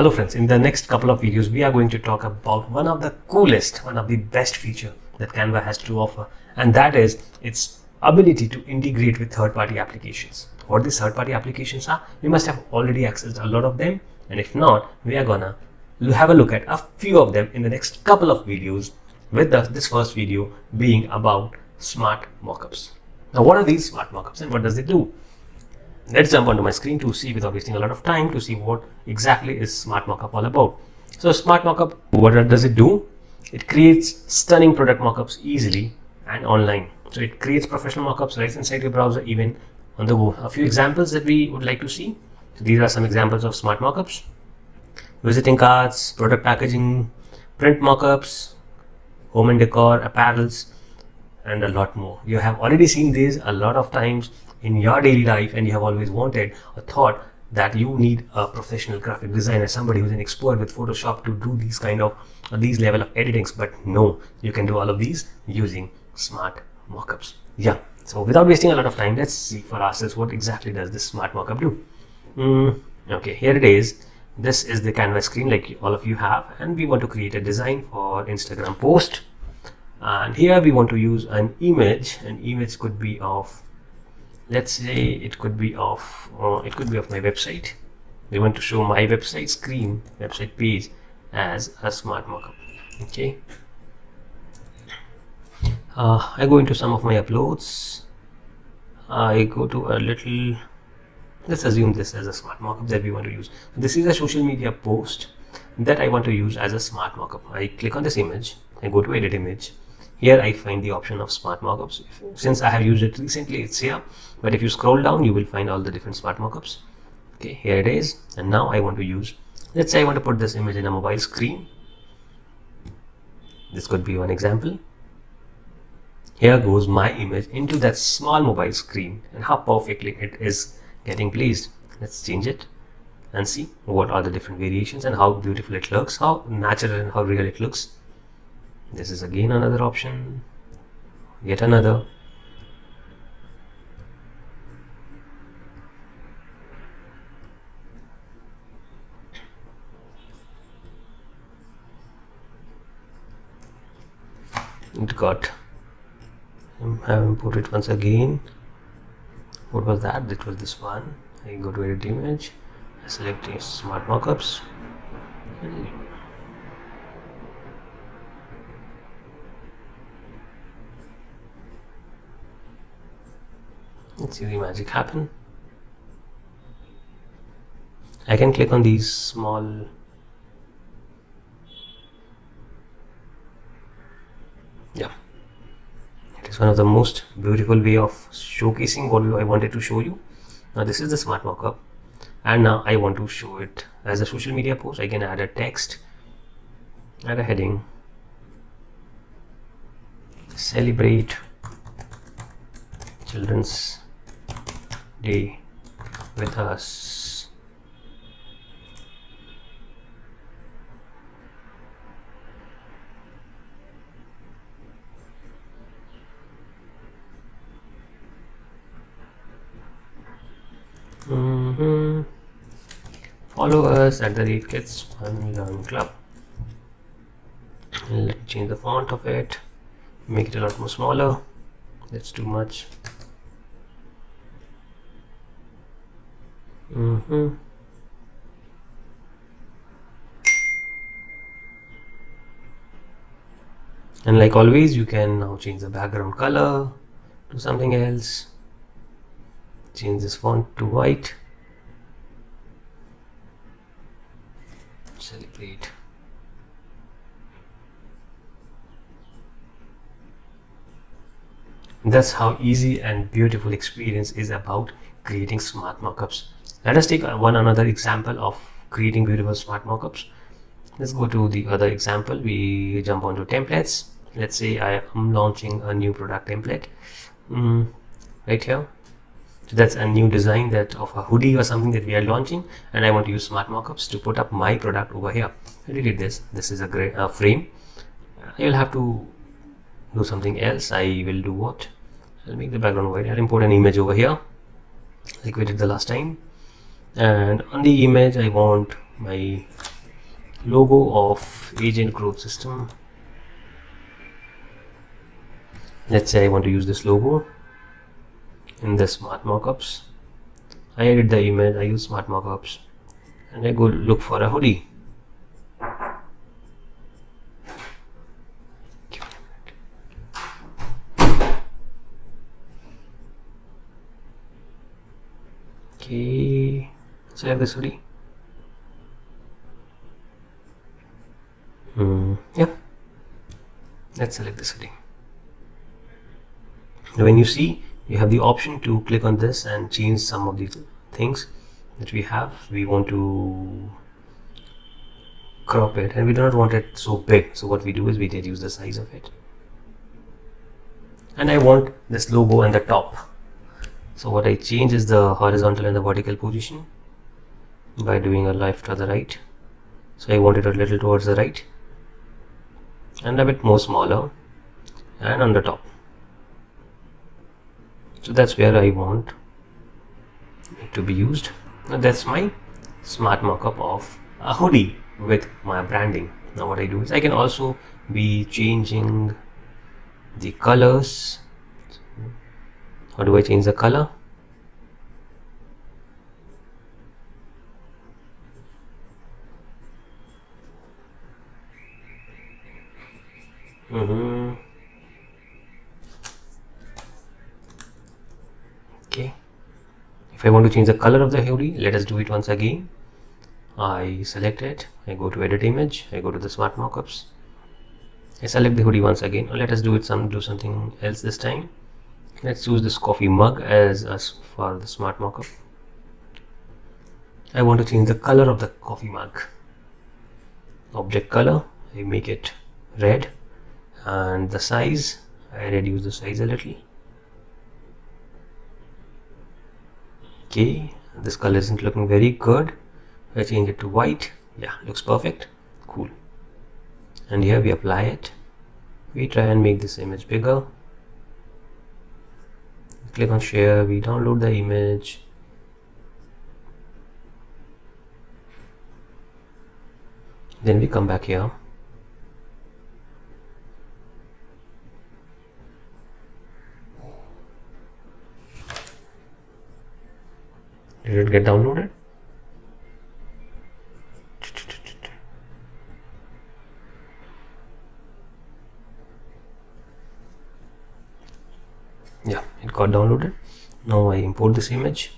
Hello friends, in the next couple of videos we are going to talk about one of the coolest, one of the best feature that Canva has to offer, and that is its ability to integrate with third-party applications. What these third-party applications are, you must have already accessed a lot of them, and if not, we are gonna have a look at a few of them in the next couple of videos, with this first video being about smart mockups. Now what are these smart mockups and what does it do? Let's jump onto my screen to see, without wasting a lot of time, to see what exactly is smart mockup all about. So smart mockup, what does it do? It creates stunning product mockups easily and online. So it creates professional mockups right inside your browser, even on the go. A few examples that we would like to see. So these are some examples of smart mockups: visiting cards, product packaging, print mockups, home and decor, apparels, and a lot more. You have already seen these a lot of times in your daily life, and you have always wanted or thought that you need a professional graphic designer, somebody who's an expert with Photoshop to do these kind of these level of editings. But no, you can do all of these using smart mockups. Yeah, so without wasting a lot of time, let's see for ourselves what exactly does this smart mockup do. Okay, here it is. This is the Canva screen like all of you have, and we want to create a design for Instagram post, and here we want to use an image. An image could be of, let's say it could be of my website. We want to show my website screen, website page, as a smart mockup. Okay, I go into some of my uploads. I go to a little, let's assume this as a smart mockup that we want to use. This is a social media post that I want to use as a smart mockup. I click on this image, I go to edit image. Here I find the option of smart mockups. Since I have used it recently, it's here, but if you scroll down, you will find all the different smart mockups. Okay, here it is. And now I want to use, let's say I want to put this image in a mobile screen. This could be one example. Here goes my image into that small mobile screen, and how perfectly it is getting placed. Let's change it and see what are the different variations and how beautiful it looks, how natural and how real it looks. This is again another option, yet another. It got, I have imported once again. What was that? That was this one. I go to edit image, I select smart mockups. Let's see the magic happen. I can click on these small, yeah, it is one of the most beautiful way of showcasing what I wanted to show you. Now this is the smart mockup, and now I want to show it as a social media post. I can add a text, add a heading, celebrate Children's Day with us. Follow us at the @Kids1Learn Club. Let's change the font of it, make it a lot more smaller. That's too much. And like always, you can now change the background color to something else. Change this font to white. Celebrate. That's how easy and beautiful experience is about creating smart mockups. Let us take another example of creating beautiful smart mockups. Let's go to the other example. We jump onto templates. Let's say I am launching a new product template right here. So that's a new design that of a hoodie or something that we are launching, and I want to use smart mockups to put up my product over here. I delete this. This is a great frame. You'll have to do something else. I will do what? I'll make the background white. I'll import an image over here like we did the last time, and on the image I want my logo of agent growth system. Let's say I want to use this logo in the smart mockups. I edit the image, I use smart mockups, and I go look for a hoodie. Okay, select this hoodie. Yeah, let's select this hoodie. When you see, you have the option to click on this and change some of these things that we have. We want to crop it and we do not want it so big, so what we do is we reduce the size of it. And I want this logo on the top, so what I change is the horizontal and the vertical position by doing a left or the right. So I want it a little towards the right and a bit more smaller and on the top. So that's where I want it to be used. Now that's my smart mockup of a hoodie with my branding. Now what I do is I can also be changing the colors. How do I change the color? Okay, if I want to change the color of the hoodie, let us do it once again. I select it, I go to edit image, I go to the smart mockups, I select the hoodie once again. Let us do something else this time. Let's use this coffee mug as for the smart mockup. I want to change the color of the coffee mug. Object color, I make it red, and the size, I reduce the size a little. Okay, this color isn't looking very good. I change it to white. Yeah, looks perfect. Cool. And here we apply it. We try and make this image bigger. Click on share. We download the image. Then we come back here. Did it get downloaded? Yeah, it got downloaded. Now I import this image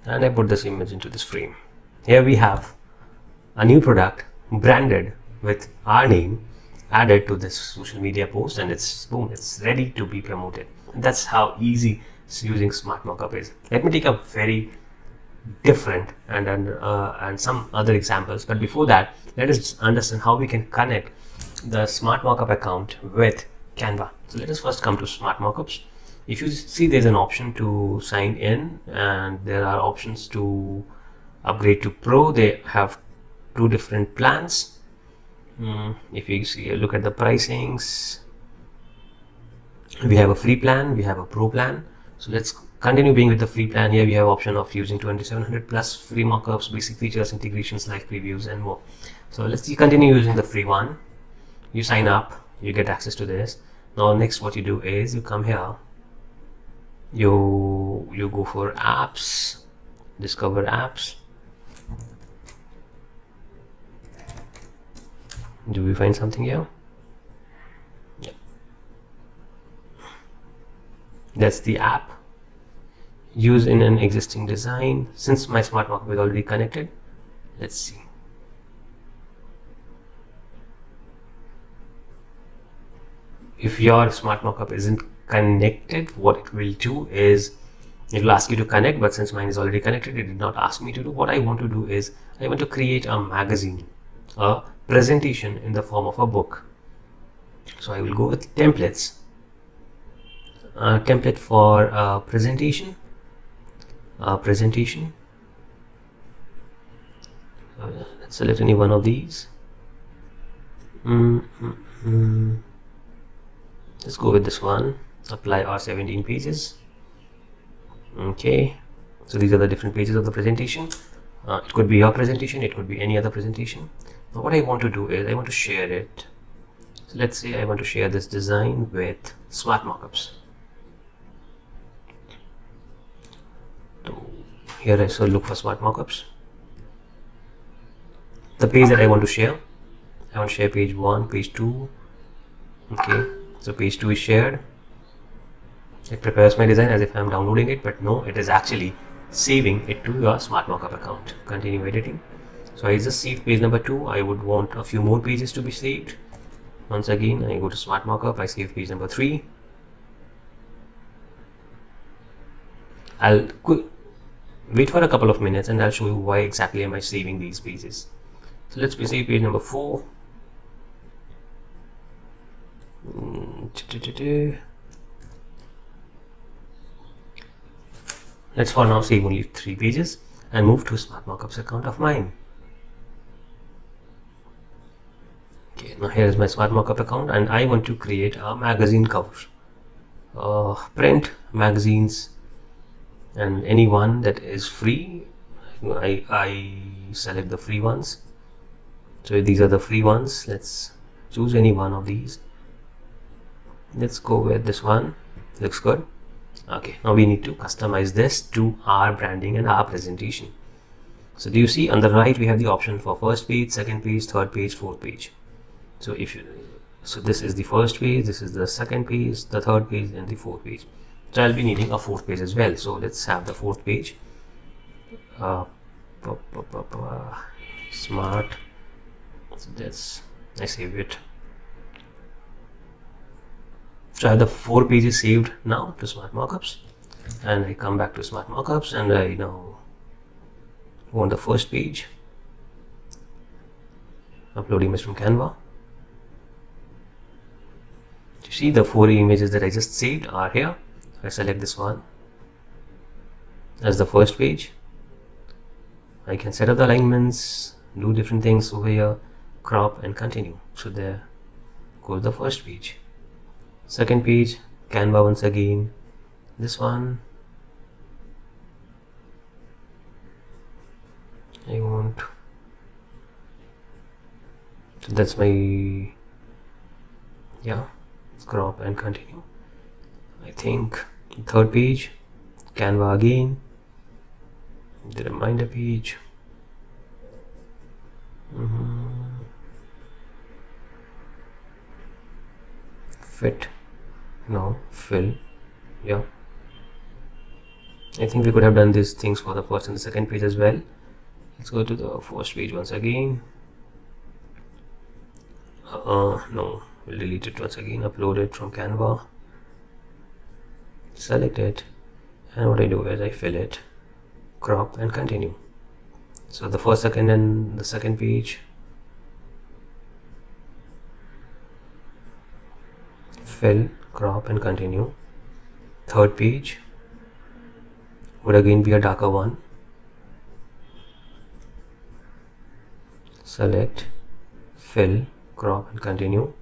and I put this image into this frame. Here we have a new product branded with our name added to this social media post, and it's boom, it's ready to be promoted. That's how easy using smart mockup is. Let me take a very different and some other examples, but before that, let us understand how we can connect the smart mockup account with Canva. So let us first come to smart mockups. If you see, there's an option to sign in and there are options to upgrade to Pro. They have two different plans. If you see, look at the pricings, we have a free plan, we have a Pro plan. So let's continue being with the free plan. Here we have option of using 2700 plus free mockups, basic features, integrations, live previews, and more. So let's continue using the free one. You sign up, you get access to this. Now next what you do is you come here, you go for apps, discover apps. Do we find something here? Yeah. That's the app. Use in an existing design. Since my smart mockup is already connected, let's see. If your smart mockup isn't connected, what it will do is it will ask you to connect, but since mine is already connected, it did not ask me to do. What I want to do is I want to create a magazine, a presentation in the form of a book. So I will go with templates, template for presentation. Let's select any one of these. Let's go with this one. Apply our 17 pages. Okay, so these are the different pages of the presentation. It could be your presentation, it could be any other presentation. Now what I want to do is I want to share it. So let's say I want to share this design with smart mockups. So here I so look for smart mockups. The page that I want to share page 1, page 2. Okay, so page 2 is shared. It prepares my design as if I am downloading it, but no, it is actually saving it to your smart mockup account. Continue editing. So I just saved page number 2. I would want a few more pages to be saved. Once again, I go to smart mockup, I save page number 3. I'll wait for a couple of minutes and I'll show you why exactly am I saving these pages. So let's save page number 4. Let's for now save only 3 pages and move to smart mockups account of mine. Okay, now here is my smart mockup account and I want to create a magazine cover. Print magazines and any one that is free. I select the free ones. So these are the free ones. Let's choose any one of these. Let's go with this one. Looks good. Okay, now we need to customize this to our branding and our presentation. So do you see on the right we have the option for first page, second page, third page, fourth page. So this is the first page, this is the second page, the third page, and the fourth page. So I'll be needing a fourth page as well. So let's have the fourth page. Smart. So that's, I save it. So I have the 4 pages saved now to smart mockups, and I come back to smart mockups and I now want the first page. Upload image from Canva. You see the 4 images that I just saved are here. I select this one as the first page. I can set up the alignments, do different things over here, crop and continue. So there goes the first page. Second page, Canva once again. This one I want. So that's my, yeah, crop and continue. I think third page, Canva again, the reminder page. Fit, no, fill, yeah. I think we could have done these things for the first and the second page as well. Let's go to the first page once again. No, we'll delete it once again, upload it from Canva, select it, and what I do is I fill it, crop and continue. So the first, second and the second page, fill, crop and continue. Third page would again be a darker one, select, fill, crop and continue.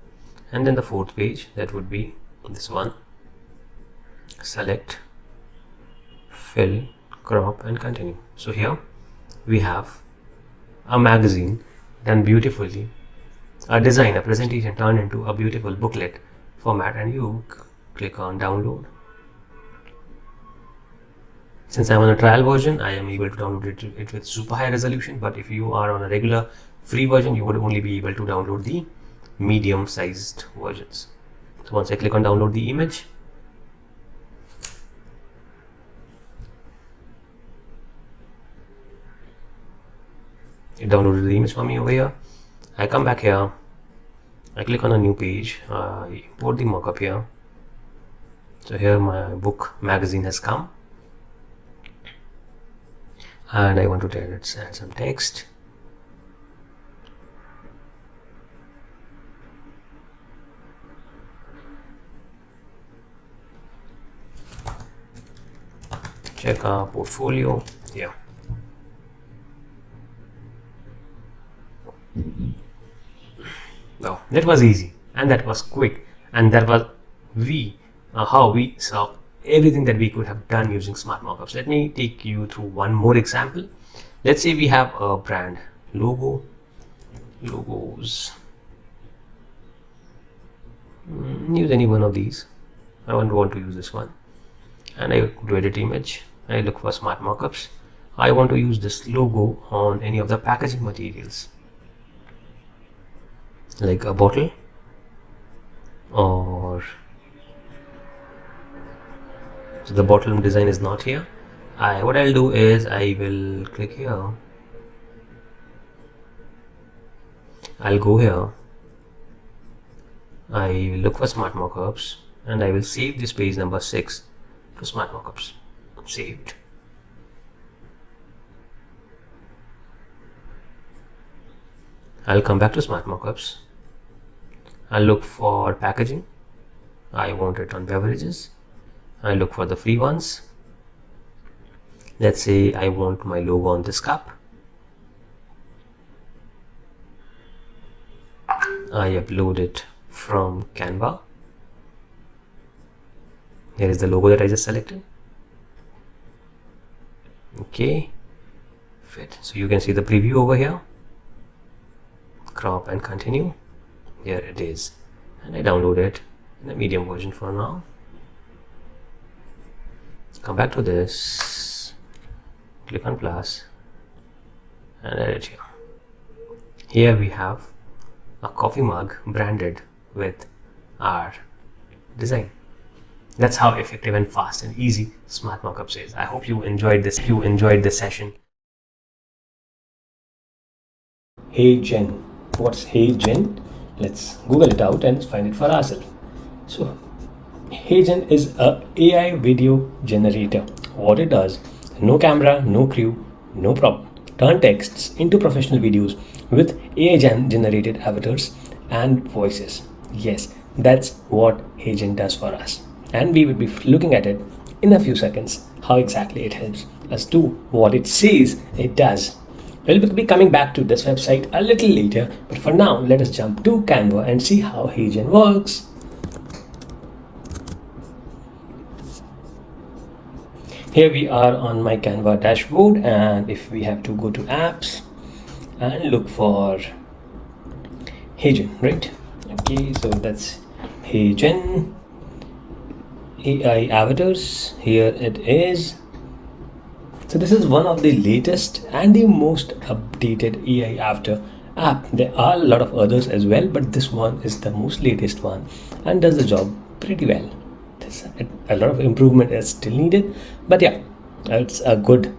And then the fourth page, that would be this one, select, fill, crop and continue. So here we have a magazine done beautifully, a design, a presentation turned into a beautiful booklet format, and you click on download. Since I'm on a trial version, I am able to download it with super high resolution, but if you are on a regular free version, you would only be able to download the medium sized versions. So once I click on download the image, it downloaded the image for me over here. I come back here, I click on a new page, I import the mockup here. So here my book magazine has come, and I want to add some text. Check our portfolio. Yeah. Now that was easy and that was quick, and that was how we saw everything that we could have done using smart mockups. Let me take you through one more example. Let's say we have a brand logo logos. Use any one of these. I want to use this one, and I go to edit image. I look for smart mockups. I want to use this logo on any of the packaging materials, like a bottle, or so the bottle design is not here. What I'll do is I will click here. I'll go here. I will look for smart mockups, and I will save this page number 6 to smart mockups. Saved. I'll come back to smart mockups. I'll look for packaging. I want it on beverages. I look for the free ones. Let's say I want my logo on this cup. I upload it from Canva. Here is the logo that I just selected. Okay, fit. So you can see the preview over here. Crop and continue. Here it is, and I download it in the medium version for now. Come back to this, click on plus, and edit here. Here we have a coffee mug branded with our design. That's how effective and fast and easy smart mockups is. I hope you enjoyed this. You enjoyed this session. Hey Gen. What's Hey Gen? Let's Google it out and find it for ourselves. So Hey Gen is a AI video generator. What it does, no camera, no crew, no prop. Turn texts into professional videos with AI generated avatars and voices. Yes, that's what Hey Gen does for us. And we will be looking at it in a few seconds, how exactly it helps us do what it says it does. We'll be coming back to this website a little later, but for now, let us jump to Canva and see how Hey Gen works. Here we are on my Canva dashboard, and if we have to go to apps and look for Hey Gen, right? Okay, so that's Hey Gen. AI avatars, here it is. So this is one of the latest and the most updated AI avatar app. There are a lot of others as well, but this one is the most latest one and does the job pretty well. There's a lot of improvement is still needed, but yeah, it's a good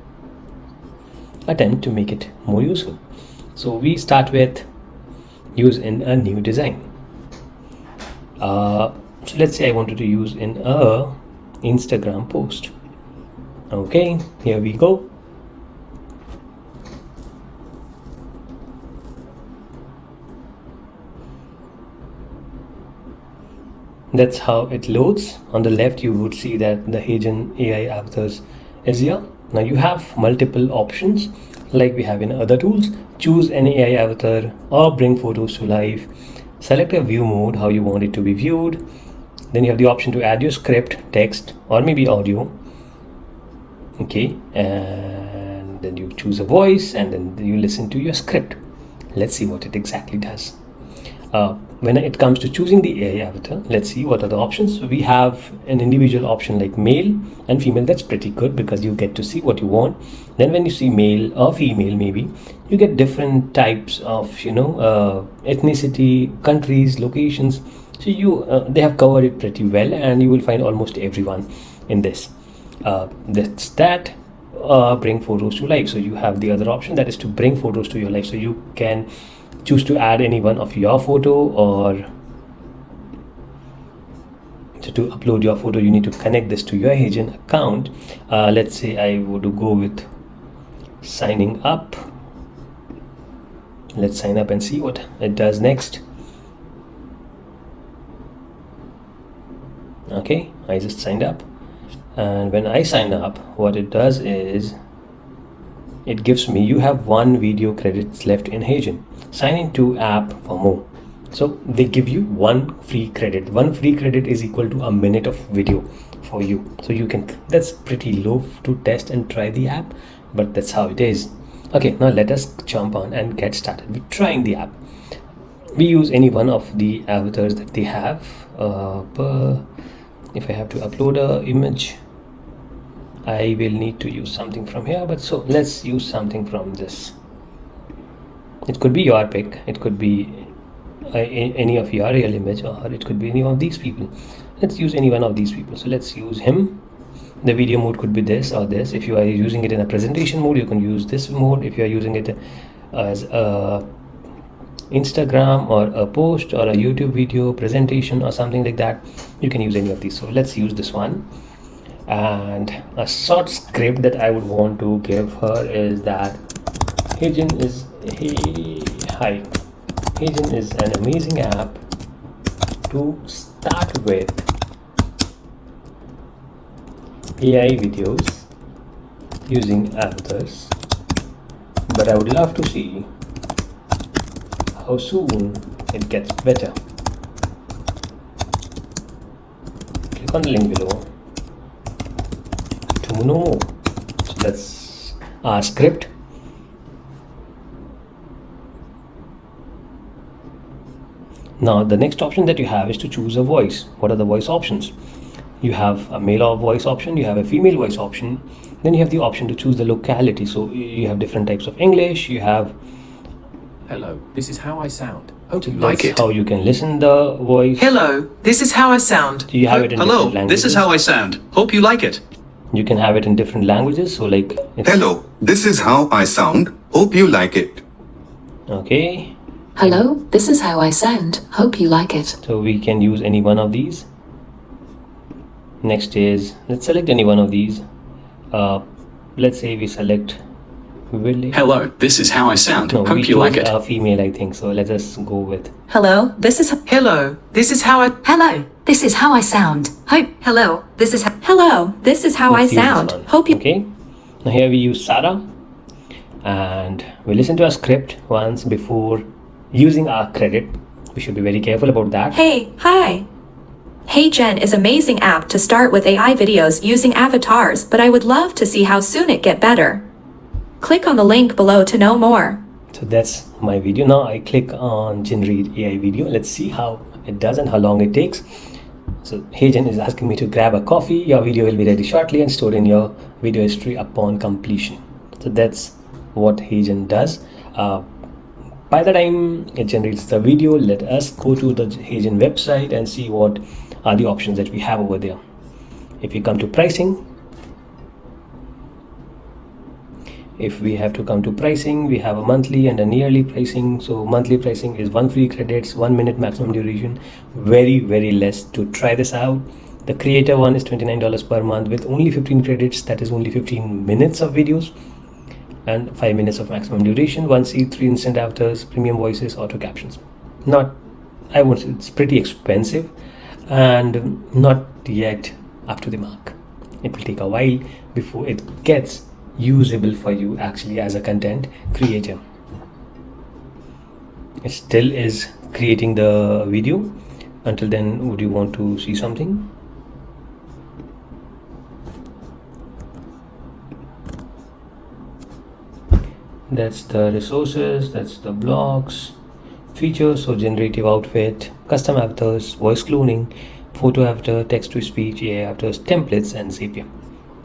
attempt to make it more useful. So we start with use in a new design. So let's say I wanted to use in a Instagram post. Okay, here we go. That's how it loads. On the left, you would see that the Hey Gen AI avatars is here. Now you have multiple options like we have in other tools. Choose an AI avatar or bring photos to life. Select a view mode, how you want it to be viewed. Then you have the option to add your script, text, or maybe audio. Okay, and then you choose a voice and then you listen to your script. Let's see what it exactly does. When it comes to choosing the AI avatar, let's see what are the options. So we have an individual option like male and female. That's pretty good because you get to see what you want. Then when you see male or female, maybe you get different types of ethnicity, countries, locations. So they have covered it pretty well, and you will find almost everyone in this. That's that. Bring photos to life. So you have the other option, that is to bring photos to your life. So you can choose to add any one of your photo, or to upload your photo you need to connect this to your Hey Gen account. Let's say I would go with signing up. Let's sign up and see what it does next. Okay, I just signed up, and when I sign up, what it does is it gives me, you have 1 video credits left in Hey Gen. Sign into app for more. So they give you 1 free credit. 1 free credit is equal to a minute of video for you. So you can, that's pretty low to test and try the app, but that's how it is. Okay, now let us jump on and get started with trying the app. We use any one of the avatars that they have. If I have to upload a image, I will need to use something from here, but so let's use something from this. It could be your pick, it could be any of your real image, or it could be any of these people. Let's use any one of these people. So let's use him. The video mode could be this or this. If you are using it in a presentation mode, you can use this mode. If you are using it as a Instagram or a post or a YouTube video presentation or something like that, you can use any of these. So let's use this one. And a short script that I would want to give her is that Heygen is Heygen is an amazing app to start with AI videos using avatars, but I would love to see how soon it gets better. Click on the link below to know more. So that's our script. Now the next option that you have is to choose a voice. What are the voice options? You have a male voice option, you have a female voice option, then you have the option to choose the locality. So you have different types of English. You have hello, this is how I sound. Hope so you like it. How you can listen the voice. Hello, this is how I sound. You have it in Hello, different languages. this is how I sound. Hope you like it. You can have it in different languages. So like it's, Hello, this is how I sound. Hope you like it. okay. Hello, this is how I sound. Hope you like it. So we can use any one of these. Next is, let's select any one of these. Let's say we select Willie. Hello, this is how I sound. No, we Hope you like chose it. a female, I think. So let us go with. Hello, this is how I Hello, this is how I sound. Hope. Hello, this is how I Let's use this sound. one. Hope you. Okay. Now here we use Sarah, and we listen to our script once before using our credit. We should be very careful about that. Hi. Heygen is amazing app to start with AI videos using avatars, but I would love to see how soon it get better. Click on the link below to know more. So that's my video. Now I click on generate AI video. Let's see how it does and how long it takes. So Heygen is asking me to grab a coffee. Your video will be ready shortly and stored in your video history upon completion. So that's what Heygen does. By the time it generates the video, let us go to the Heygen website and see what are the options that we have over there. If we come to pricing, if we have to come to pricing, we have a monthly and a yearly pricing. So monthly pricing is 1 free credits, 1 minute maximum duration, very less to try this out. The creator one is $29 per month with only 15 credits, that is only 15 minutes of videos and 5 minutes of maximum duration, 1 seat, 3 instant avatars, premium voices, auto captions. Not, I would say it's pretty expensive and not yet up to the mark. It will take a while before it gets usable for you actually as a content creator. It still is creating the video. Until then, would you want to see something? That's the resources, that's the blocks, features, so generative outfit, custom avatars, voice cloning, photo avatar, text to speech, AI avatars, templates, and Zapier.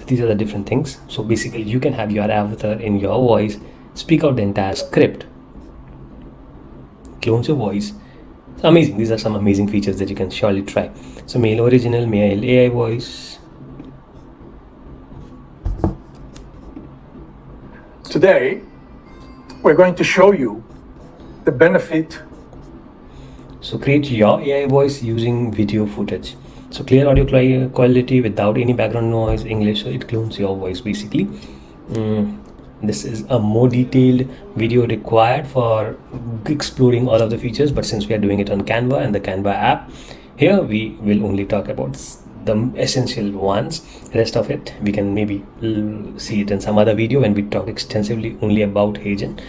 These are the different things. So basically you can have your avatar in your voice speak out the entire script, clones your voice. It's amazing. These are some amazing features that you can surely try. So male original, male AI voice. Today we're going to show you the benefit. So create your AI voice using video footage. So clear audio quality without any background noise, English, so it clones your voice basically. This is a more detailed video required for exploring all of the features, but since we are doing it on Canva and the Canva app, here we will only talk about the essential ones. Rest of it we can maybe see it in some other video when we talk extensively only about Heygen.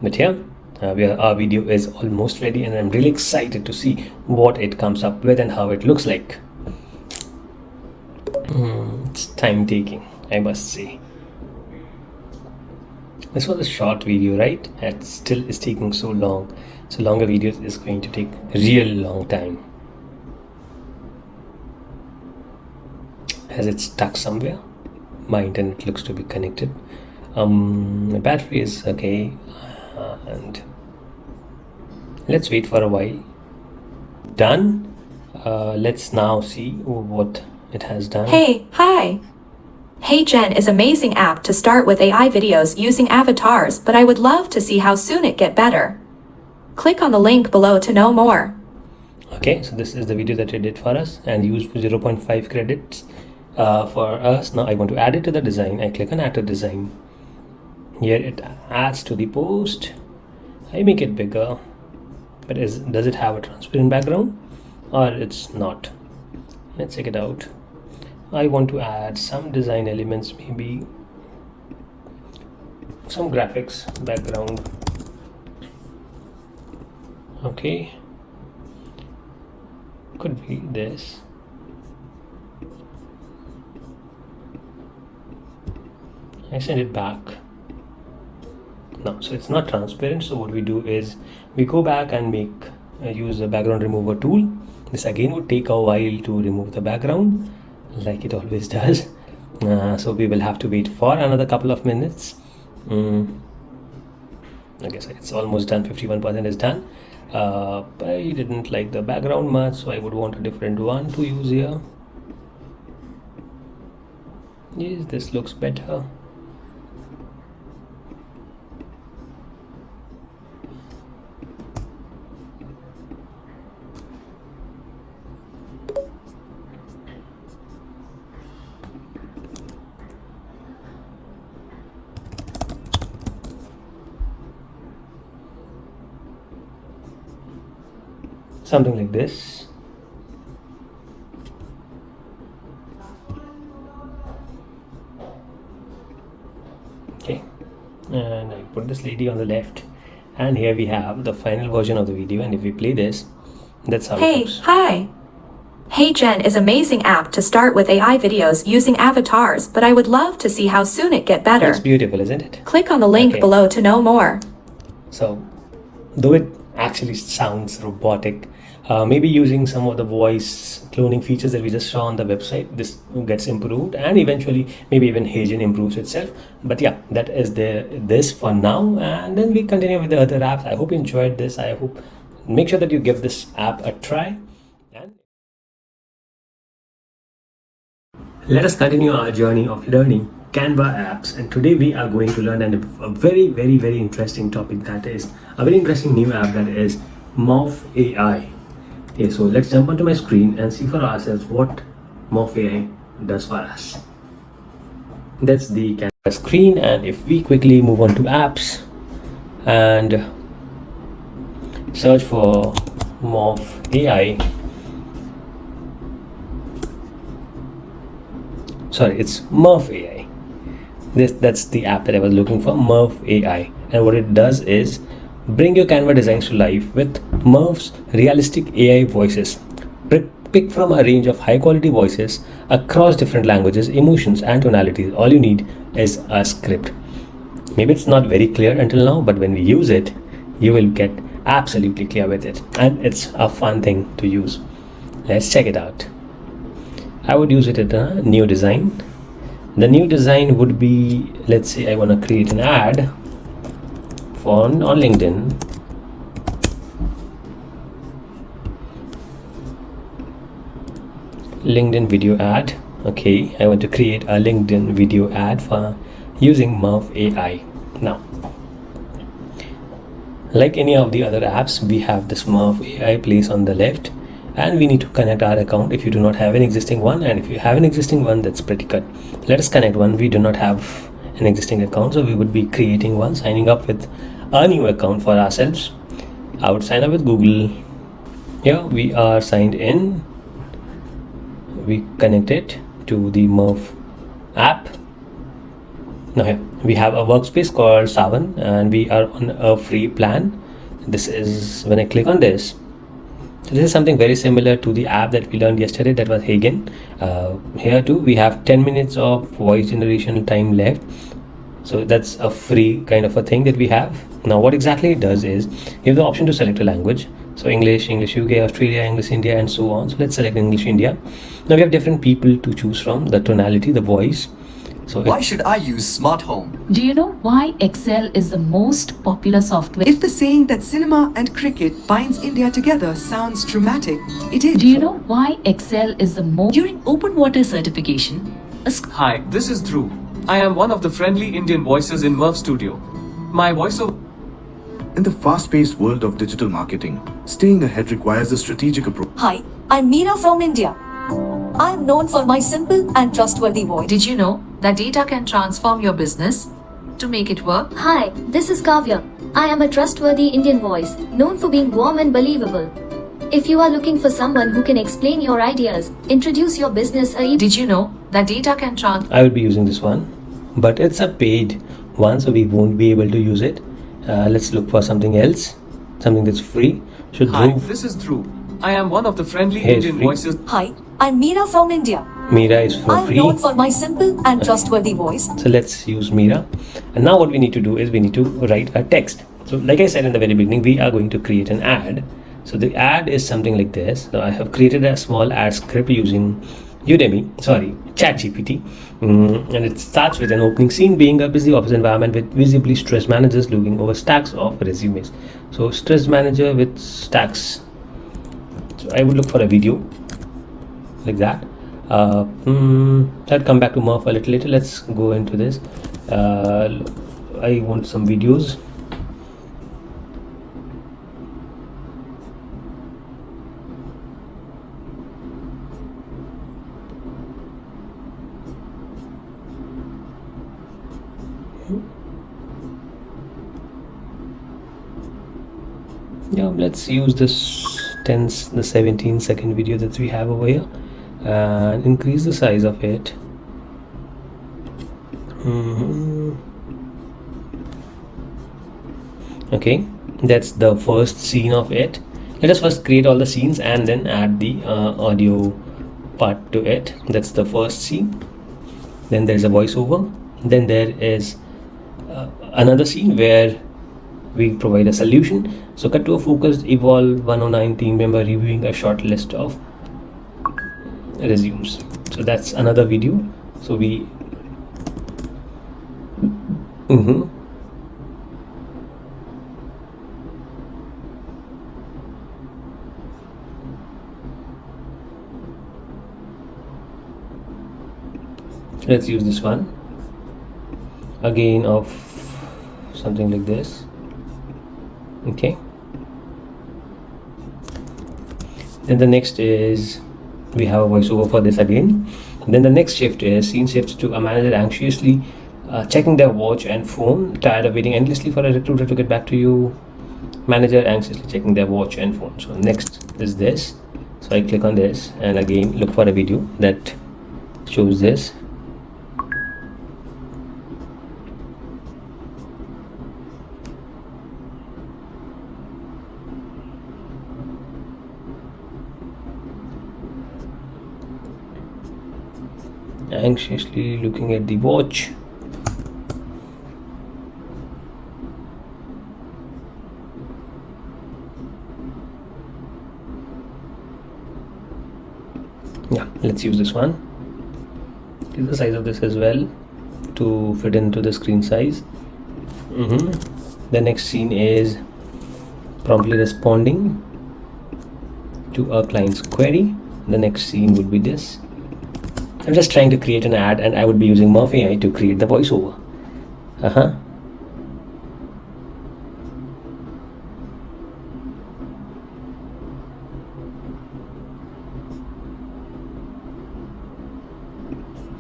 But yeah, our video is almost ready and I'm really excited to see what it comes up with and how it looks like. It's time taking, I must say. This was a short video, right? It still is taking so long. So longer videos is going to take a real long time. Has it stuck somewhere? My internet looks to be connected. The battery is okay, and let's wait for a while. Done. Let's now see what it has done. Hey, hi. HeyGen is amazing app to start with AI videos using avatars, but I would love to see how soon it get better. Click on the link below to know more. Okay, so this is the video that it did for us and used 0.5 credits for us. Now I want to add it to the design. I click on add to design. Here it adds to the post. I make it bigger, but does it have a transparent background or it's not? Let's check it out. I want to add some design elements, maybe some graphics background. Okay, could be this. I send it back. No, so it's not transparent. So what we do is we go back and use the background remover tool. This again would take a while to remove the background, like it always does. So we will have to wait for another couple of minutes. I guess it's almost done. 51% is done. I didn't like the background much, so I would want a different one to use here. Yes, this looks better. Something like this. Okay, and I put this lady on the left, and here we have the final version of the video. And if we play this, that's how it Hey, looks. hi. HeyGen is amazing app to start with AI videos using avatars, but I would love to see how soon it get better. It's beautiful, isn't it? Click on the link Okay. below to know more. So, though it actually sounds robotic, maybe using some of the voice cloning features that we just saw on the website, this gets improved, and eventually maybe even HeyGen improves itself. But yeah, that is this for now, and then we continue with the other apps. I hope you enjoyed this. I hope make sure that you give this app a try. And let us continue our journey of learning Canva apps, and today we are going to learn a very, very, very interesting topic, that is a very interesting new app, that is Morph AI. Okay, so let's jump onto my screen and see for ourselves what Morph AI does for us. That's the Canva screen, and if we quickly move on to apps and search for Morph AI, sorry, it's Morph AI. That's the app that I was looking for, Morph AI. And what it does is bring your Canva designs to life with Morph's realistic AI voices. Pick from a range of high quality voices across different languages, emotions, and tonalities. All you need is a script. Maybe it's not very clear until now, but when we use it, you will get absolutely clear with it. And it's a fun thing to use. Let's check it out. I would use it in a new design. The new design would be, let's say I want to create an ad on LinkedIn. LinkedIn video ad. Okay, I want to create a LinkedIn video ad for using Morph AI. Now, like any of the other apps, we have this Morph AI place on the left, and we need to connect our account if you do not have an existing one, and if you have an existing one, that's pretty good. Let us connect one. We do not have an existing account, so we would be creating one, signing up with a new account for ourselves. I would sign up with Google. Here we are signed in. We connect it to the Morph app. Now here we have a workspace called Sawan, and we are on a free plan. This is when I click on this. This is something very similar to the app that we learned yesterday, that was HeyGen. Here too we have 10 minutes of voice generation time left. So that's a free kind of a thing that we have. Now what exactly it does is you have the option to select a language. So English, English UK, Australia, English India, and so on. So let's select English India. Now we have different people to choose from, the tonality, the voice. So Why should I use smart home? Do you know why Excel is the most popular software? If the saying that cinema and cricket binds India together sounds dramatic, it is. Do you know why Excel is the most... During open water certification, Hi, this is Dhruv. I am one of the friendly Indian voices in Merv Studio. My voiceover. In the fast-paced world of digital marketing, staying ahead requires a strategic approach. Hi, I'm Meera from India. I'm known for my simple and trustworthy voice. Did you know that data can transform your business to make it work? Hi, this is Kavya. I am a trustworthy Indian voice, known for being warm and believable. If you are looking for someone who can explain your ideas, introduce your business, or Did you know that data can I will be using this one, but it's a paid one, so we won't be able to use it. Let's look for something else, something that's free. Should Hi, Dhruv. this is Dhruv. I am one of the friendly Hey, it's Indian free. voices. Hi, I'm Meera from India. Meera is for I'm free. known for my simple and trustworthy voice. So let's use Meera. And now what we need to do is we need to write a text. So like I said in the very beginning, we are going to create an ad. So the ad is something like this. Now I have created a small ad script using ChatGPT. And it starts with an opening scene being a busy office environment with visibly stressed managers looking over stacks of resumes. So stress manager with stacks. So I would look for a video like that. I'll come back to Murph a little later. Let's go into this. I want some videos. Yeah, let's use this 17-second video that we have over here and increase the size of it. Okay, that's the first scene of it. Let us first create all the scenes and then add the audio part to it. That's the first scene. Then there's a voiceover. Then there is another scene where we provide a solution. So cut to a focused Evolve 109 team member reviewing a short list of resumes. So that's another video. So we let's use this one again of something like this. Okay, then the next is we have a voiceover for this again. Then the next shift is scene shifts to a manager anxiously checking their watch and phone, tired of waiting endlessly for a recruiter to get back to you. Manager anxiously checking their watch and phone. So next is this. So I click on this and again look for a video that shows this. Anxiously looking at the watch. Yeah, let's use this one. Use the size of this as well to fit into the screen size. The next scene is promptly responding to a client's query. The next scene would be this. I'm just trying to create an ad and I would be using Murph AI to create the voiceover.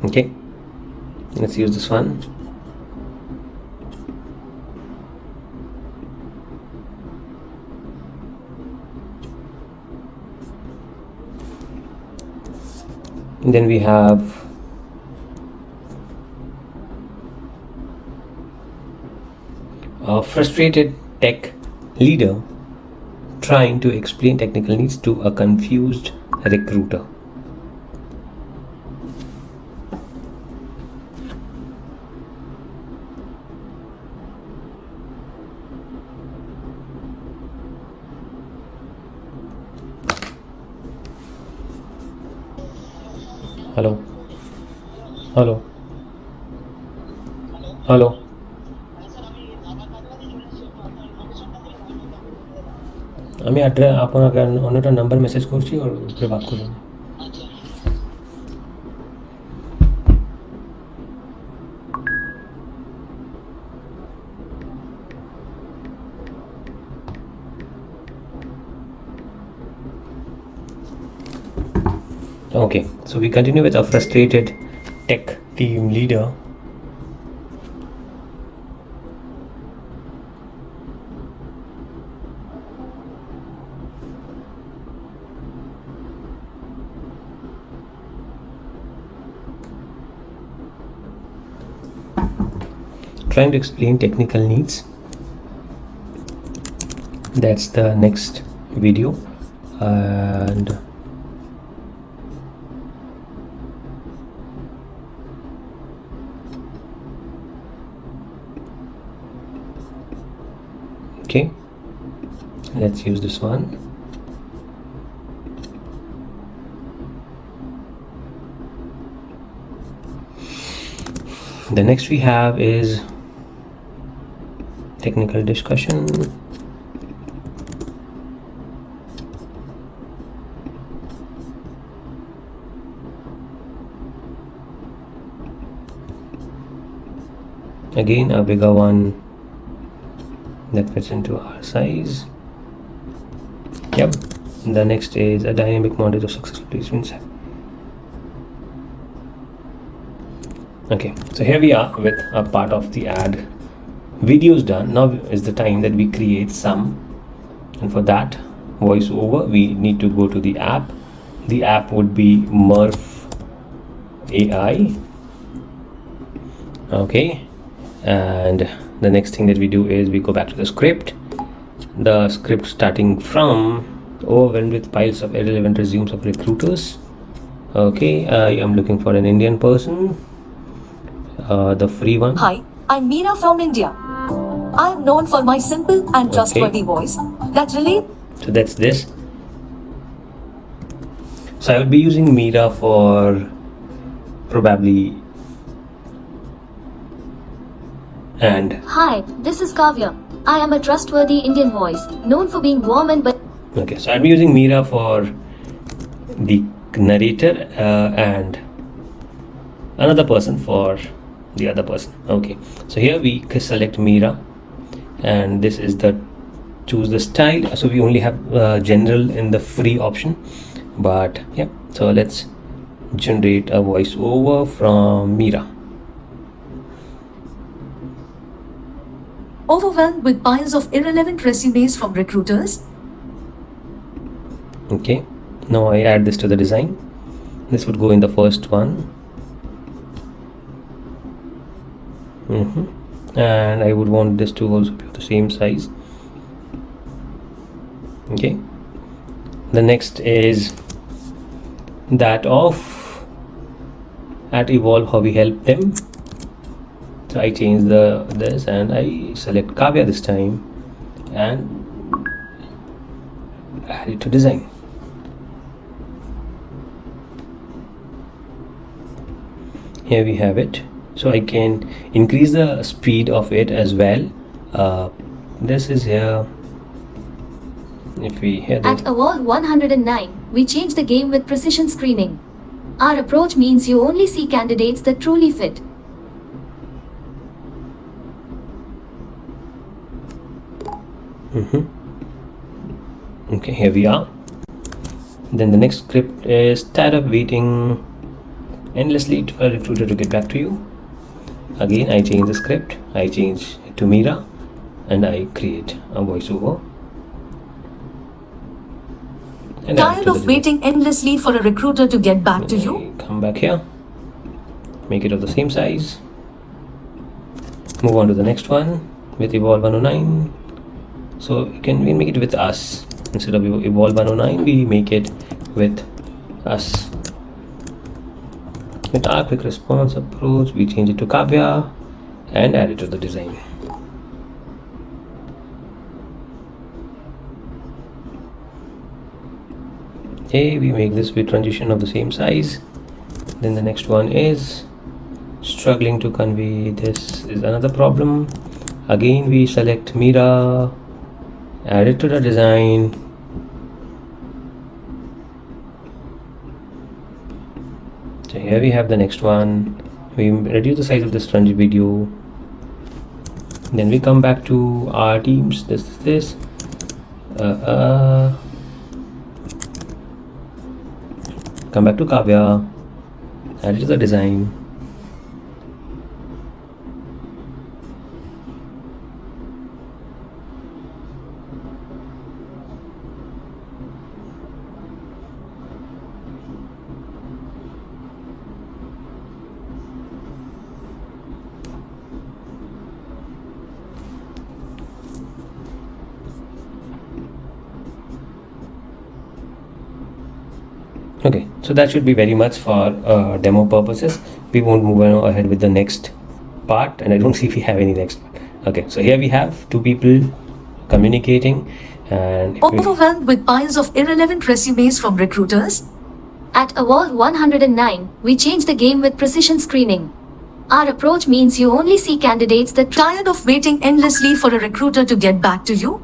Okay, let's use this one. Then we have a frustrated tech leader trying to explain technical needs to a confused recruiter. hello, hello, hello. আমি আপনাকে অন্যটা number message করছি ওর উপরে বাদ করুন। Okay, so we continue with our frustrated tech team leader. Trying to explain technical needs. That's the next video, and okay, let's use this one. The next we have is technical discussion. Again, a bigger one that fits into our size. Yep. The next is a dynamic montage of successful placements. Okay, so here we are with a part of the ad videos done. Now is the time that we create some, and for that voiceover we need to go to the app. The app would be Murph AI. Okay, and the next thing that we do is we go back to the script. The script starting from overwhelmed with piles of irrelevant resumes of recruiters. Okay, I am looking for an Indian person, the free one. Hi, I'm Meera from India. I am known for my simple and trustworthy voice that relates. So that's this. So I would be using Meera for probably. And Hi, this is Kavya. I am a trustworthy Indian voice, known for being warm and okay, so I'll be using Meera for the narrator and another person for the other person. Okay, so here we select Meera, and this is the choose the style. So we only have general in the free option, but yeah, so let's generate a voiceover from Meera. Overwhelmed with piles of irrelevant resumes from recruiters. Okay, now I add this to the design. This would go in the first one. And I would want this to also be of the same size. Okay, the next is that of at evolve how we help them. So I change this and I select Kavya this time and add it to design. Here we have it. So I can increase the speed of it as well. This is here. If we hear At Award 109, we change the game with precision screening. Our approach means you only see candidates that truly fit. Okay, here we are. Then the next script is tired of waiting endlessly for a recruiter to get back to you. Again, I change the script, I change it to Meera, and I create a voiceover. And Tired of waiting endlessly for a recruiter to get back to you? Come back here, make it of the same size, move on to the next one with Evolve 109. So we make it with us. Instead of Evolve 109, we make it with us. With our quick response approach, we change it to Kavya and add it to the design. Okay, we make this with transition of the same size. Then the next one is struggling to convey. This is another problem. Again, we select Mira, add it to the design. So here we have the next one. We reduce the size of this crunchy video. Then we come back to our teams. This is this. Come back to Kavya, add it to the design. Okay, so that should be very much for demo purposes. We won't move ahead with the next part, and I don't see if we have any next part. Okay, so here we have two people communicating, and Overwhelmed with piles of irrelevant resumes from recruiters? At Award 109, we change the game with precision screening. Our approach means you only see candidates that Tired of waiting endlessly for a recruiter to get back to you?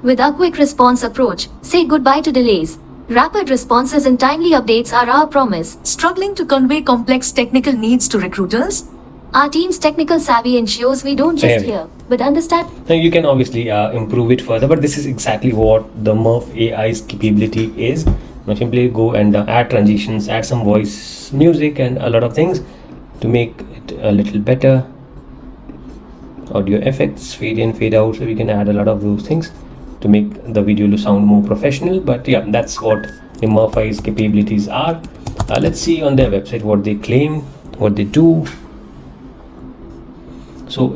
with our quick response approach, say goodbye to delays. Rapid responses and timely updates are our promise. Struggling to convey complex technical needs to recruiters? Our team's technical savvy ensures we don't just hear, but understand. Now you can obviously improve it further, but this is exactly what the Murph AI's capability is. Now simply go and add transitions, add some voice, music, and a lot of things to make it a little better. Audio effects, fade in, fade out, so we can add a lot of those things to make the video sound more professional. But yeah, that's what the Murph AI's capabilities are. Let's see on their website what they claim, what they do. So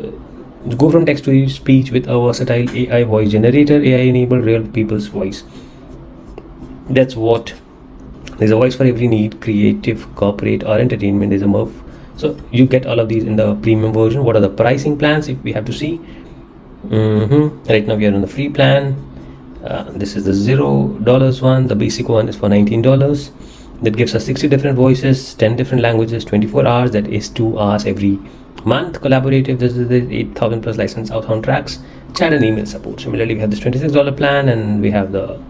go from text to speech with a versatile AI voice generator, AI enabled real people's voice. That's what, there's a voice for every need, creative, corporate, or entertainment. There's a Murph. So you get all of these in the premium version. What are the pricing plans if we have to see? Right now we are on the free plan. This is the $0 one. The basic one is for $19. That gives us 60 different voices, 10 different languages, 24 hours. That is 2 hours every month. Collaborative. This is the 8,000 plus licensed outbound tracks. Chat and email support. Similarly, we have this $26 plan, and we have the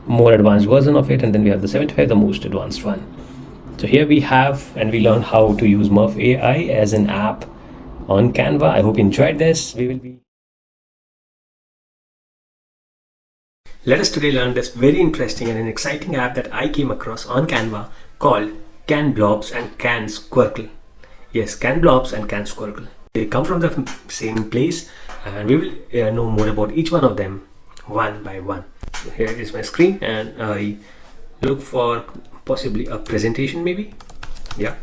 more advanced version of it, and then we have the 75, the most advanced one. So here we have, and we learned how to use Murph AI as an app on Canva. I hope you enjoyed this. Let us today learn this very interesting and an exciting app that I came across on Canva called CanBlobs and CanSquircle. Yes, CanBlobs and CanSquircle. They come from the same place, and we will know more about each one of them one by one. So here is my screen, and I look for possibly a presentation maybe. Yeah,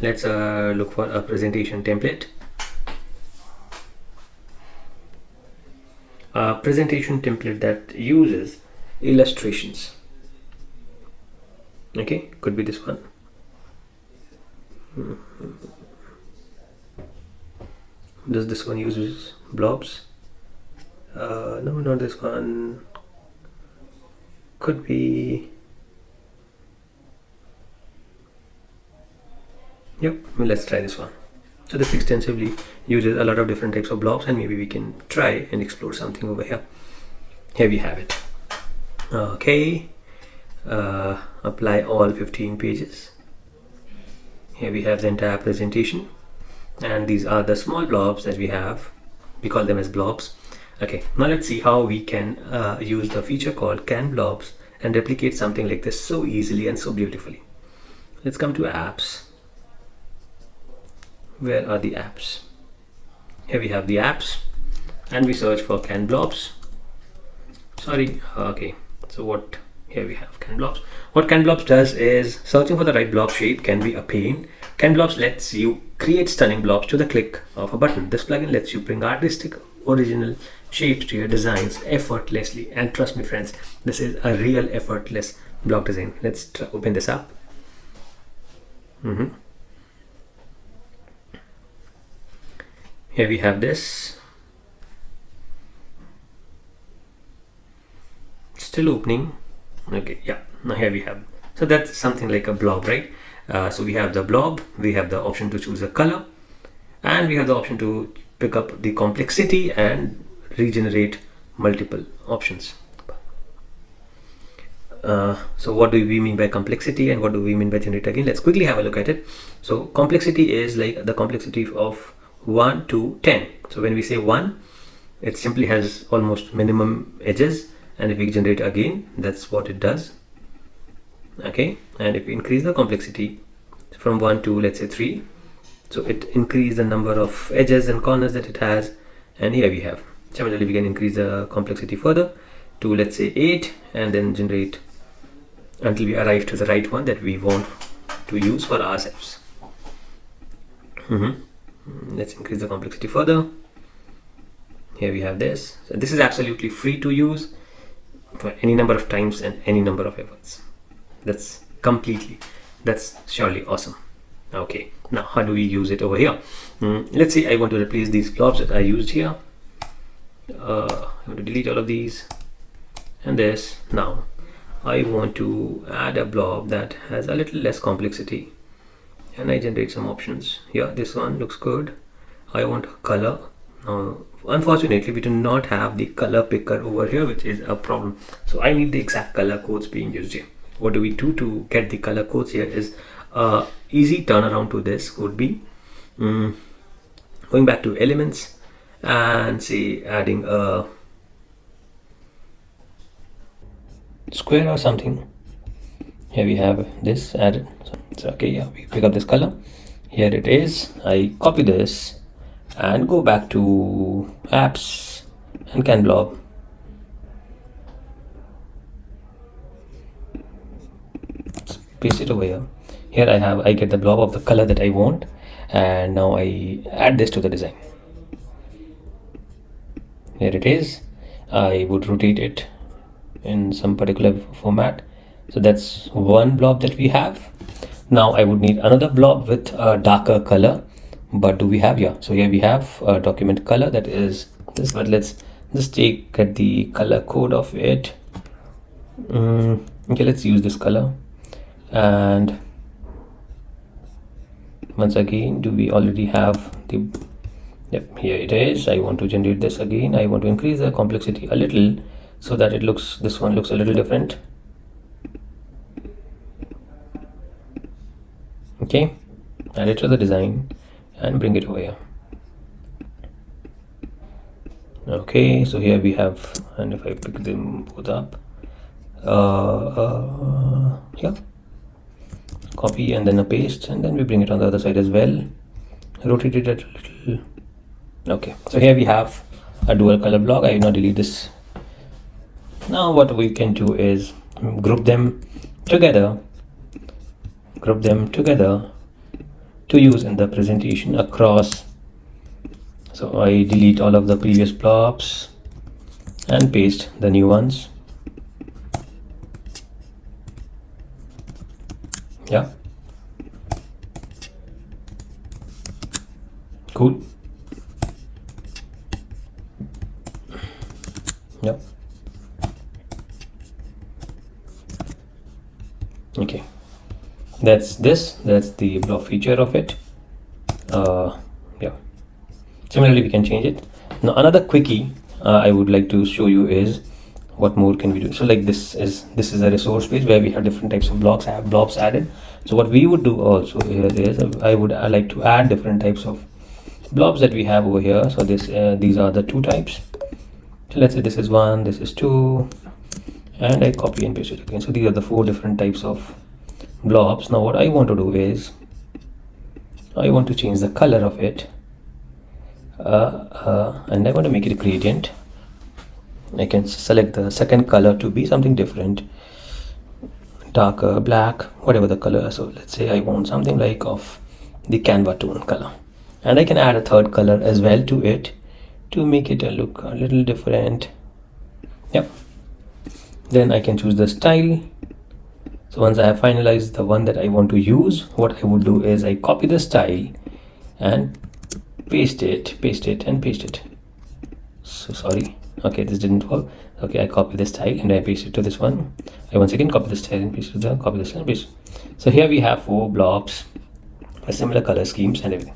let's look for a presentation template. A presentation template that uses illustrations. Okay, could be this one. Does this one use blobs? No, not this one. Could be. Yep, well, let's try this one. So this extensively uses a lot of different types of blobs, and maybe we can try and explore something over here. Here we have it. Okay, apply all 15 pages. Here we have the entire presentation, and these are the small blobs that we have. We call them as blobs. Okay, now let's see how we can use the feature called CanBlobs and replicate something like this so easily and so beautifully. Let's come to apps. Where are the apps? Here we have the apps, and we search for CanBlobs. Sorry, okay. So what, here we have CanBlobs. What CanBlobs does is, searching for the right blob shape can be a pain. CanBlobs lets you create stunning blobs to the click of a button. This plugin lets you bring artistic, original shapes to your designs effortlessly. And trust me friends, this is a real effortless block design. Let's open this up. Here we have this. Still opening. Okay, yeah, now here we have. So that's something like a blob, right? So we have the blob, we have the option to choose a color, and we have the option to pick up the complexity and regenerate multiple options. So what do we mean by complexity and what do we mean by generate again? Let's quickly have a look at it. So complexity is like the complexity of 1 to 10. So when we say 1, it simply has almost minimum edges, and if we generate again, that's what it does. Okay, and if we increase the complexity from 1 to, let's say, 3, so it increases the number of edges and corners that it has, and here we have. Similarly, we can increase the complexity further to, let's say, 8, and then generate until we arrive to the right one that we want to use for ourselves. Let's increase the complexity further. Here we have this. So this is absolutely free to use for any number of times and any number of efforts. That's surely awesome. Okay, now how do we use it over here? Let's say I want to replace these blobs that I used here. I want to delete all of these and this. Now I want to add a blob that has a little less complexity, and I generate some options here. This one looks good. I want a color. Now unfortunately we do not have the color picker over here, which is a problem. So I need the exact color codes being used here. What do we do to get the color codes here is easy turnaround to this would be going back to elements and say adding a square or something. Here we have this added. So okay, yeah, we pick up this color. Here it is. I copy this and go back to apps and can blob. Paste it over here. Here I get the blob of the color that I want, and now I add this to the design. Here it is. I would rotate it in some particular format. So that's one blob that we have. Now I would need another blob with a darker color, but do we have here? So here we have a document color that is this, but let's just get the color code of it. Okay, let's use this color. And once again, do we already have the, yep, here it is. I want to generate this again. I want to increase the complexity a little so that it looks, this one looks a little different. Okay, add it to the design and bring it over here. Okay, so here we have, and if I pick them both up, yeah, copy and then a paste, and then we bring it on the other side as well, rotate it a little. Okay, so here we have a dual color block. I will not delete this. Now what we can do is group them together to use in the presentation across. So I delete all of the previous blobs and paste the new ones. Yeah, cool. Yep. Okay, that's the blob feature of it. Yeah, similarly we can change it. Now another quickie I would like to show you is what more can we do. So like this is a resource page where we have different types of blocks. I have blobs added. So what we would do also here is I like to add different types of blobs that we have over here. So these are the two types. So let's say this is 1, this is 2, and I copy and paste it again. So these are the 4 different types of blobs. Now what I want to do is I want to change the color of it, and I want to make it a gradient. I can select the second color to be something different, darker, black, whatever the color. So let's say I want something like of the Canva tone color, and I can add a third color as well to it to make it look a little different. Yep. Then I can choose the style. So once I have finalized the one that I want to use, what I would do is I copy the style and paste it and paste it. So sorry, okay, this didn't work. Okay, I copy the style and I paste it to this one. I once again copy the style and paste it, copy this and paste. So here we have 4 blobs with similar color schemes and everything.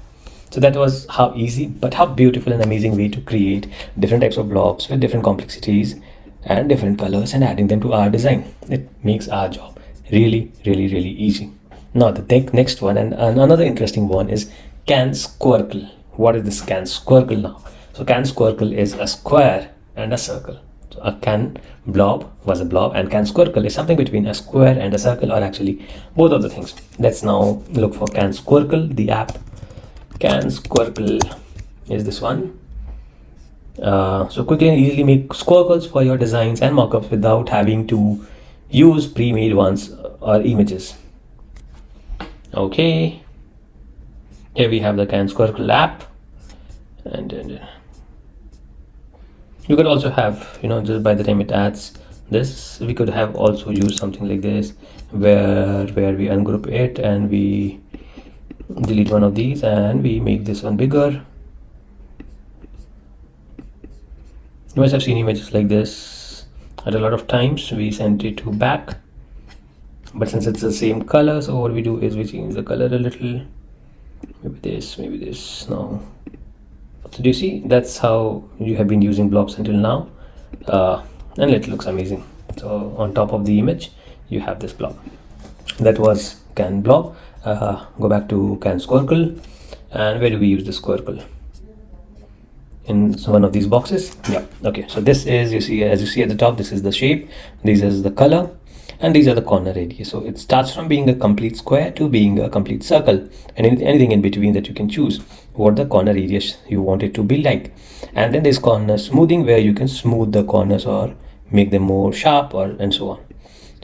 So that was how easy, but how beautiful and amazing way to create different types of blobs with different complexities and different colors and adding them to our design. It makes our job really easy. Now the next one, and another interesting one, is CanSquircle. What is this CanSquircle now? So CanSquircle is a square and a circle. So a can blob was a blob, and CanSquircle is something between a square and a circle, or actually both of the things. Let's now look for CanSquircle, the app. CanSquircle is this one. So quickly and easily make squircles for your designs and mockups without having to use pre-made ones or images. Okay, here we have the CanSquircle app, and you could also have, just by the time it adds this, we could have also used something like this, where we ungroup it and we delete one of these and we make this one bigger. You must have seen images like this at a lot of times. We sent it to back, but since it's the same color, so what we do is we change the color a little. Maybe this now. So do you see, that's how you have been using blobs until now, and it looks amazing. So on top of the image you have this blob. That was Can blob. Go back to CanSquircle, and where do we use the squircle? In one of these boxes. Yeah, okay, so this is, as you see at the top, this is the shape, this is the color, and these are the corner radius. So it starts from being a complete square to being a complete circle, and anything in between that you can choose what the corner radius you want it to be like. And then there's corner smoothing, where you can smooth the corners or make them more sharp, or and so on.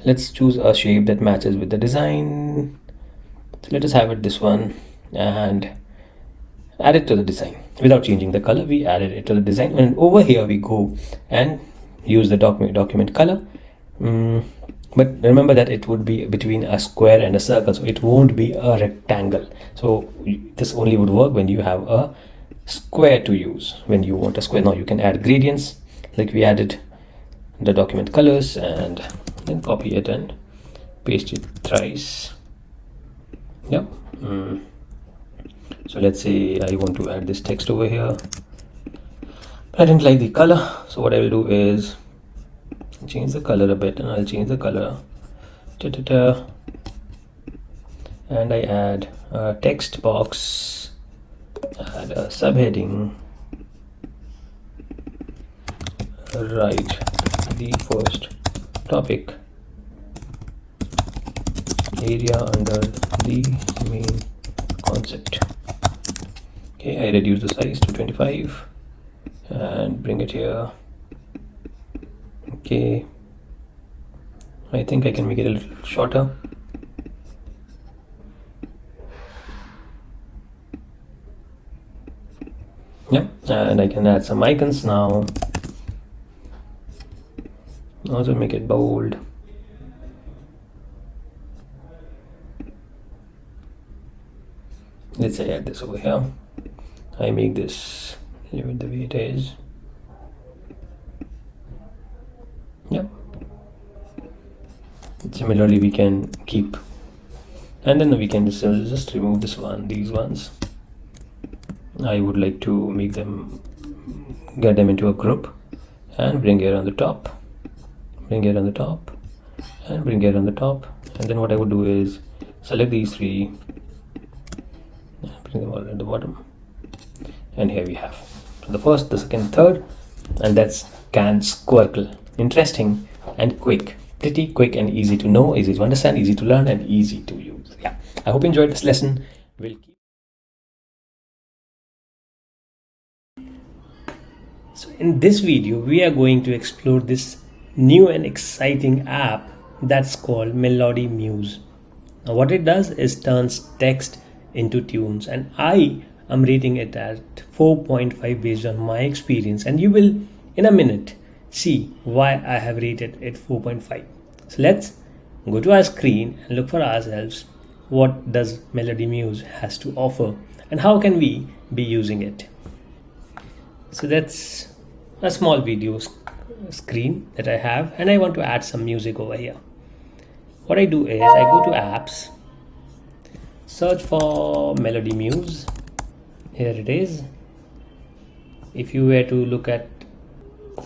Let's choose a shape that matches with the design. So let us have it this one, and add it to the design without changing the color. We added it to the design, and over here we go and use the document color. But remember that it would be between a square and a circle, so it won't be a rectangle. So this only would work when you have a square to use. When you want a square, now you can add gradients, like we added the document colors, and then copy it and paste it thrice. Yep. So let's say I want to add this text over here. I didn't like the color, so what I will do is change the color a bit, and I'll change the color. And I add a text box, add a subheading, write the first topic area under the main concept. Okay, I reduce the size to 25 and bring it here. Okay, I think I can make it a little shorter. Yep, and I can add some icons now. Also make it bold. Let's say add this over here. I make this, leave it the way it is. Yep. Similarly we can keep, and then we can just remove this one, these ones. I would like to make them, get them into a group, and bring it on the top, bring it on the top, and bring it on the top. And then what I would do is select these three, bring them all at the bottom, and here we have the first, the second, third, and that's CanSquircle. Interesting and quick, pretty quick and easy to know, easy to understand, easy to learn, and easy to use. Yeah, I hope you enjoyed this lesson. We'll keep. So in this video we are going to explore this new and exciting app that's called Melody Muse. Now what it does is turns text into tunes, and I am rating it at 4.5 based on my experience, and you will in a minute see why I have rated it 4.5. So let's go to our screen and look for ourselves what does Melody Muse has to offer and how can we be using it. So that's a small video screen that I have, and I want to add some music over here. What I do is I go to apps, search for Melody Muse. Here it is. If you were to look at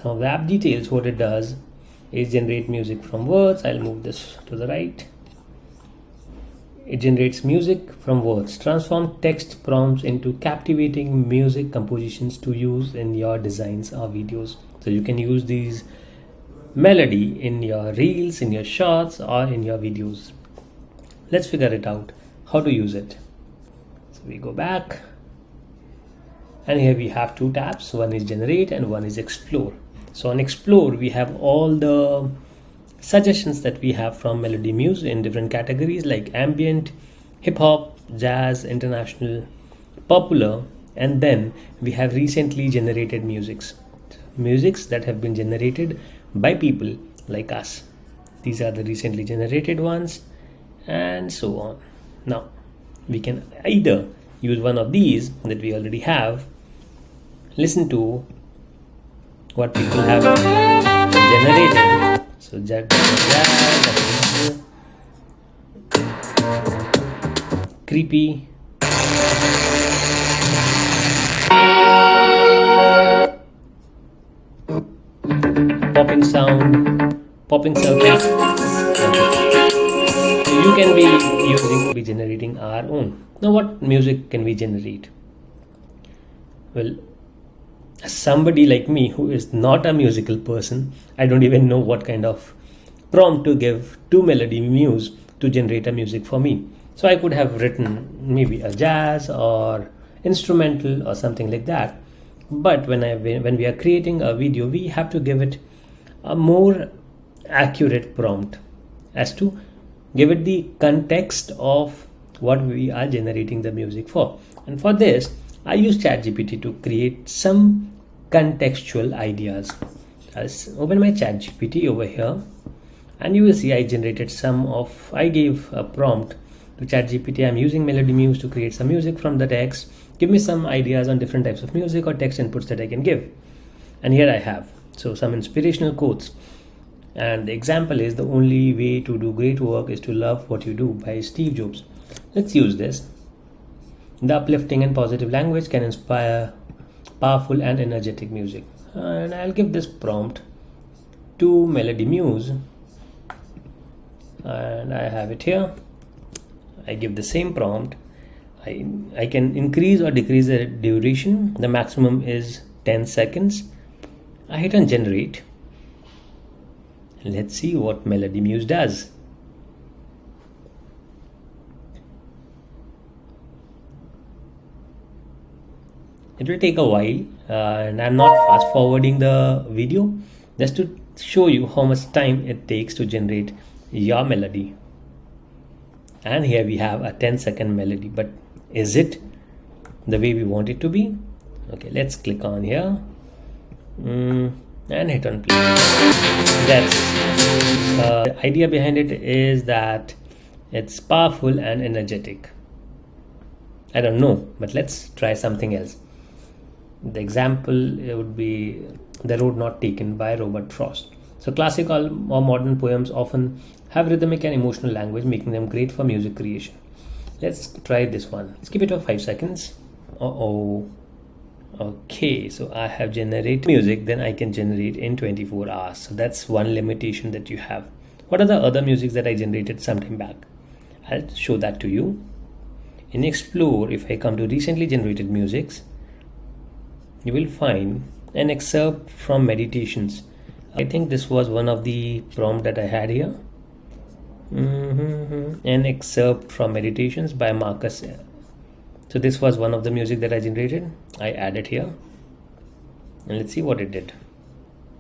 some of the app details, what it does is generate music from words. I'll move this to the right. It generates music from words. Transform text prompts into captivating music compositions to use in your designs or videos. So you can use these melody in your reels, in your shorts, or in your videos. Let's figure it out how to use it. So we go back, and here we have two tabs. One is generate and one is explore. So on explore, we have all the suggestions that we have from Melody Muse in different categories like ambient, hip hop, jazz, international, popular, and then we have recently generated musics that have been generated by people like us. These are the recently generated ones, and so on. Now we can either use one of these that we already have, listen to what people have generated. So creepy, popping sound, popping circuit. So you can be generating our own. Now what music can we generate? Well, somebody like me who is not a musical person, I don't even know what kind of prompt to give to Melody Muse to generate a music for me. So I could have written maybe a jazz or instrumental or something like that. But when we are creating a video, we have to give it a more accurate prompt as to give it the context of what we are generating the music for. And for this, I use ChatGPT to create some contextual ideas. I'll open my ChatGPT over here, and you will see I gave a prompt to ChatGPT. I'm using Melody Muse to create some music from the text. Give me some ideas on different types of music or text inputs that I can give. And here I have some inspirational quotes. And the example is, the only way to do great work is to love what you do, by Steve Jobs. Let's use this. The uplifting and positive language can inspire powerful and energetic music. And I'll give this prompt to Melody Muse, and I have it here. I give the same prompt. I can increase or decrease the duration. The maximum is 10 seconds. I hit on generate. Let's see what Melody Muse does. It will take a while, and I'm not fast forwarding the video, just to show you how much time it takes to generate your melody. And here we have a 10-second melody, but is it the way we want it to be? Okay, let's click on here and hit on play. That's the idea behind it, is that it's powerful and energetic. I don't know, but let's try something else. The example would be The Road Not Taken by Robert Frost. So classical or modern poems often have rhythmic and emotional language, making them great for music creation. Let's try this one. Let's keep it for 5 seconds. Okay, so I have generated music, then I can generate in 24 hours. So that's one limitation that you have. What are the other musics that I generated sometime back? I'll show that to you. In Explore, if I come to recently generated musics, you will find an excerpt from meditations. I think this was one of the prompts that I had here. An excerpt from meditations by Marcus. So this was one of the music that I generated. I added here, and let's see what it did.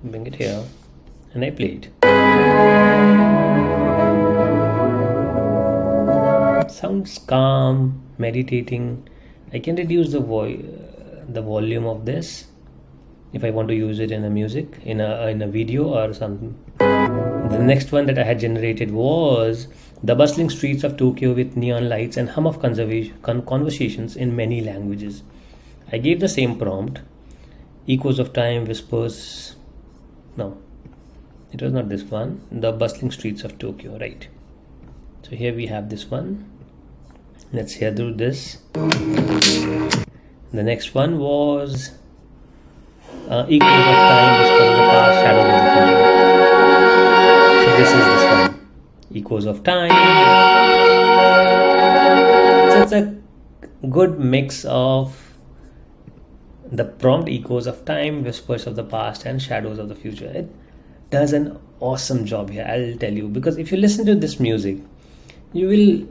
Bring it here, and I play it. Sounds calm, meditating. I can reduce the volume of this if I want to use it in a music, in a video or something. The next one that I had generated was the bustling streets of Tokyo with neon lights and hum of conversations in many languages. I gave the same prompt. Echoes of time, whispers. No, it was not this one. The bustling streets of Tokyo, right? So here we have this one. Let's hear through this. The next one was echoes of time, whispers of the past, shadows of the future. So this is this one, echoes of time. So it's a good mix of the prompt echoes of time, whispers of the past, and shadows of the future. It does an awesome job here, I'll tell you, because if you listen to this music, you will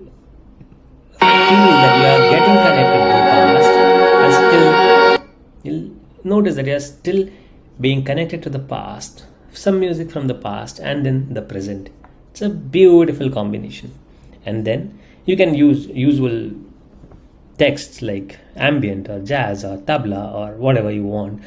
feel that you are getting connected to the past, and still you'll notice that you are still being connected to the past, some music from the past and then the present. It's a beautiful combination. And then you can use usual texts like ambient or jazz or tabla or whatever you want